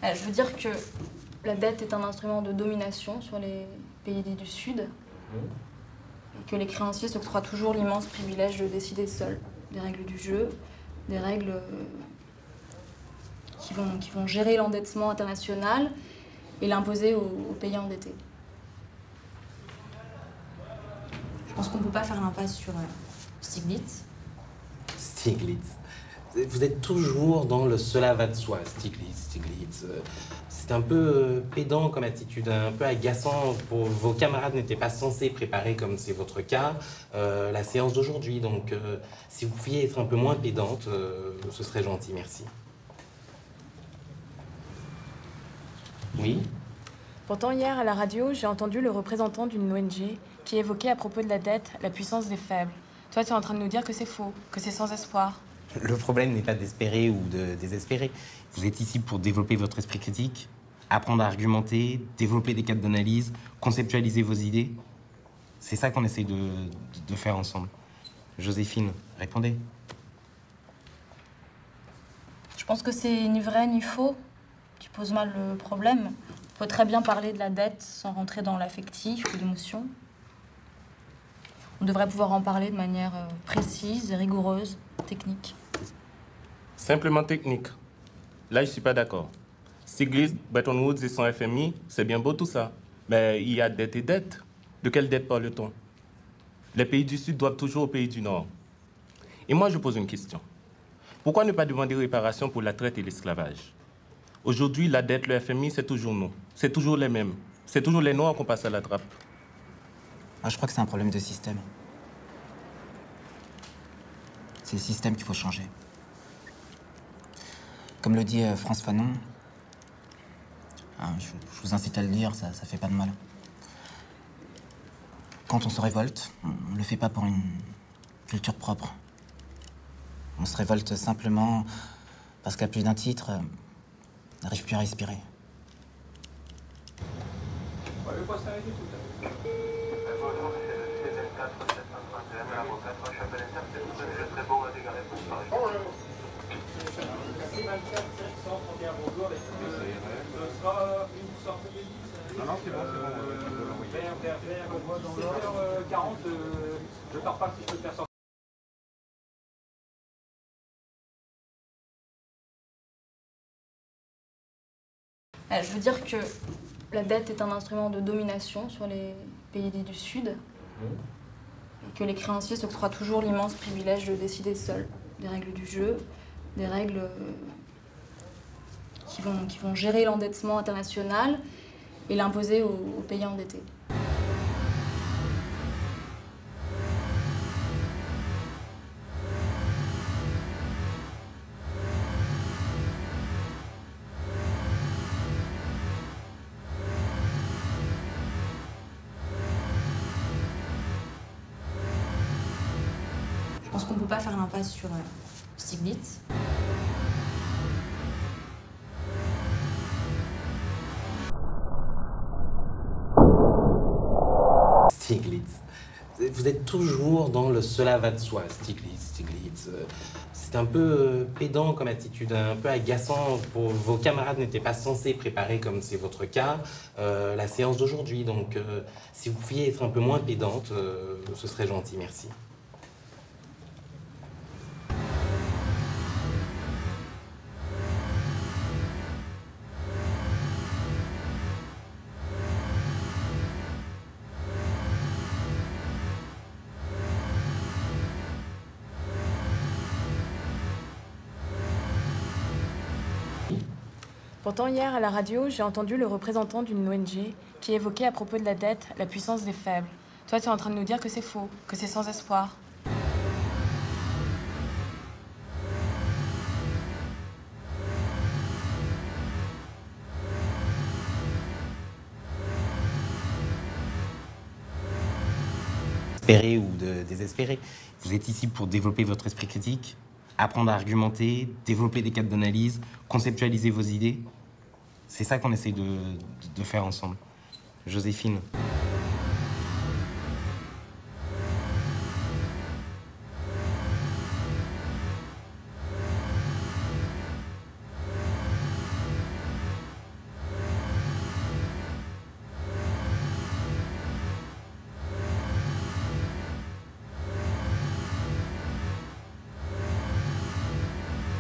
Je veux dire que la dette est un instrument de domination sur les pays dits du Sud, et que les créanciers s'octroient toujours l'immense privilège de décider seuls des règles du jeu, des règles qui vont gérer l'endettement international et l'imposer aux pays endettés. Je pense qu'on ne peut pas faire l'impasse sur Stiglitz. Stiglitz. Vous êtes toujours dans le cela va de soi, Stiglitz. C'est un peu pédant comme attitude, un peu agaçant. Vos camarades n'étaient pas censés préparer, comme c'est votre cas, la séance d'aujourd'hui. Donc, si vous pouviez être un peu moins pédante, ce serait gentil, merci. Oui? Pourtant, hier, à la radio, j'ai entendu le représentant d'une ONG qui évoquait à propos de la dette la puissance des faibles. Toi, tu es en train de nous dire que c'est faux, que c'est sans espoir. Le problème n'est pas d'espérer ou de désespérer. Vous êtes ici pour développer votre esprit critique, apprendre à argumenter, développer des cadres d'analyse, conceptualiser vos idées. C'est ça qu'on essaye de faire ensemble. Joséphine, répondez. Je pense que c'est ni vrai ni faux qui pose mal le problème. On peut très bien parler de la dette sans rentrer dans l'affectif ou l'émotion. On devrait pouvoir en parler de manière précise et rigoureuse, technique. Simplement technique. Là, je ne suis pas d'accord. Stiglitz, Bretton Woods et son FMI, c'est bien beau tout ça. Mais il y a dette et dette. De quelle dette parle-t-on? Les pays du Sud doivent toujours aux pays du Nord. Et moi, je pose une question. Pourquoi ne pas demander réparation pour la traite et l'esclavage? Aujourd'hui, la dette, le FMI, c'est toujours nous. C'est toujours les mêmes. C'est toujours les Noirs qu'on passe à la trappe. Je crois que c'est un problème de système. C'est le système qu'il faut changer. Comme le dit Frantz Fanon, je vous incite à le lire, ça fait pas de mal. Quand on se révolte, on le fait pas pour une culture propre. On se révolte simplement parce qu'à plus d'un titre, on n'arrive plus à respirer. Non, non, c'est bon, Vers 17h40, je pars pas si je peux te faire sortir. Je veux dire que la dette est un instrument de domination sur les pays dits du Sud, et que les créanciers s'octroient toujours l'immense privilège de décider seuls des règles du jeu, des règles qui vont gérer l'endettement international et l'imposer aux pays endettés. Je pense qu'on ne peut pas faire l'impasse sur Stiglitz. Stiglitz. Vous êtes toujours dans le cela va de soi, Stiglitz. C'est un peu pédant comme attitude, un peu agaçant. Vos camarades n'étaient pas censés préparer, comme c'est votre cas, la séance d'aujourd'hui. Donc, si vous pouviez être un peu moins pédante, ce serait gentil, merci. Pourtant, hier, à la radio, j'ai entendu le représentant d'une ONG qui évoquait à propos de la dette la puissance des faibles. Toi, tu es en train de nous dire que c'est faux, que c'est sans espoir. Espérer ou de désespérer. Vous êtes ici pour développer votre esprit critique, apprendre à argumenter, développer des cadres d'analyse, conceptualiser vos idées. C'est ça qu'on essaye de faire ensemble. Joséphine.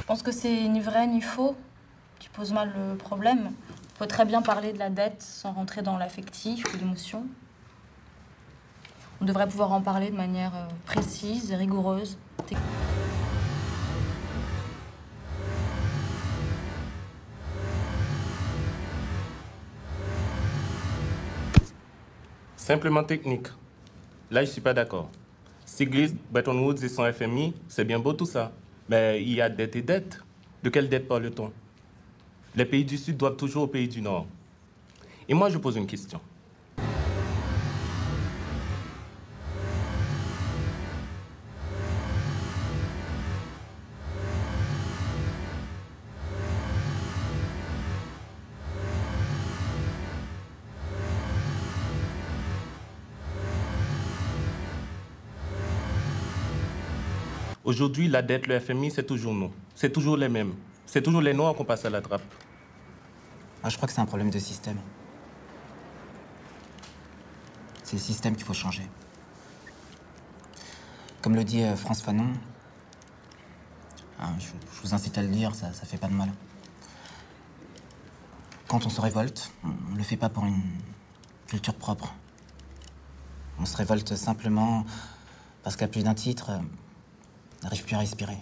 pense que c'est ni vrai ni faux. Tu poses mal le problème. On peut très bien parler de la dette sans rentrer dans l'affectif ou l'émotion. On devrait pouvoir en parler de manière précise et rigoureuse. Simplement technique. Là, je suis pas d'accord. Stiglitz, Bretton Woods et son FMI, c'est bien beau tout ça. Mais il y a dette et dette. De quelle dette parle-t-on? Les pays du Sud doivent toujours aux pays du Nord. Et moi, je pose une question. Aujourd'hui, la dette, le FMI, c'est toujours nous. C'est toujours les mêmes. C'est toujours les Noirs qu'on passe à la trappe. Ah, je crois que c'est un problème de système. C'est le système qu'il faut changer. Comme le dit Frantz Fanon, je vous incite à le lire, ça fait pas de mal. Quand on se révolte, on le fait pas pour une culture propre. On se révolte simplement parce qu'à plus d'un titre, on n'arrive plus à respirer.